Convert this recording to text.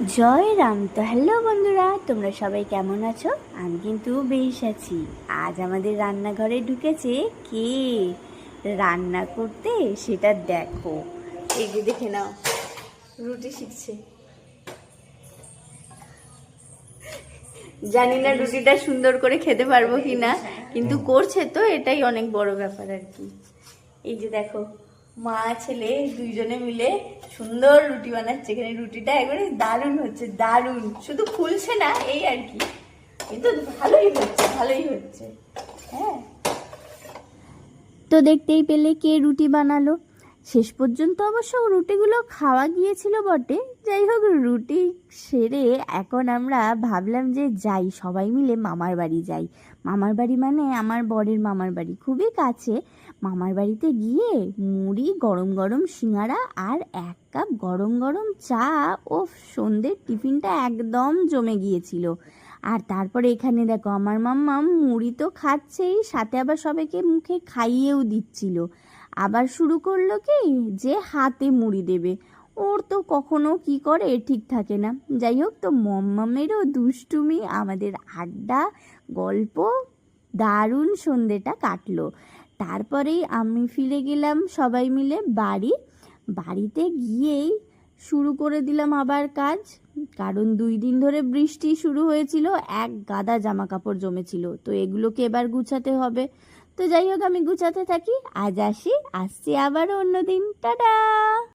জয় রাম। তো হ্যালো বন্ধুরা, তোমরা সবাই কেমন আছো? আমি কিন্তু বেশ আছি। আজ আমাদের রান্নাঘরে ঢুকেছে কে রান্না করতে, সেটা দেখো। এই যে দেখে নাও, রুটি শিখছে। জানি না রুটিটা সুন্দর করে খেতে পারবো কি না, কিন্তু করছে তো, এটাই অনেক বড় ব্যাপার আর কি। এই যে দেখো, মা ছেলে দুইজনে মিলে সুন্দর রুটি বানাচ্ছে। এখানে রুটিটা একবারে দারুণ হচ্ছে, দারুণ, শুধু ফুলছে না এই আর কি, কিন্তু ভালোই হচ্ছে, ভালোই হচ্ছে। হ্যাঁ, তো দেখতেই পেলে কে রুটি বানালো। শেষ পর্যন্ত অবশ্য রুটিগুলো খাওয়া গিয়েছিল বটে। যাই হোক, রুটি সেরে এখন আমরা ভাবলাম যে যাই, সবাই মিলে মামার বাড়ি যাই। মামার বাড়ি মানে আমার বরের মামার বাড়ি, খুবই কাছে। মামার বাড়িতে গিয়ে মুড়ি, গরম গরম সিঙ্গারা আর এক কাপ গরম গরম চা। ও সন্ধ্যের টিফিনটা একদম জমে গিয়েছিল। আর তারপরে এখানে দেখো, আমার মাম্মা মুড়ি তো খাচ্ছেই, সাথে আবার সবাইকে মুখে খাইয়েও দিচ্ছিল। আবার শুরু করলো কি, যে হাতে মুড়ি দেবে। ওর তো কখনো কি করে ঠিক থাকে না। যাই হোক, তো মাম্মামেরও দুষ্টুমি, আমাদের আড্ডা, গল্প, দারুণ সন্ধেটা কাটলো। তারপরেই আমি ফিরে গেলাম সবাই মিলে বাড়িতে গিয়েই শুরু করে দিলাম আবার কাজ। কারণ 2 দিন ধরে বৃষ্টি শুরু হয়েছিল, এক গাদা জামা কাপড় জমেছিল, তো এগুলোকে এবার গুছাতে হবে। তো যাই হোক, আমি গুছাতে থাকি। আজ আসছি আবারও অন্যদিন। টাটা।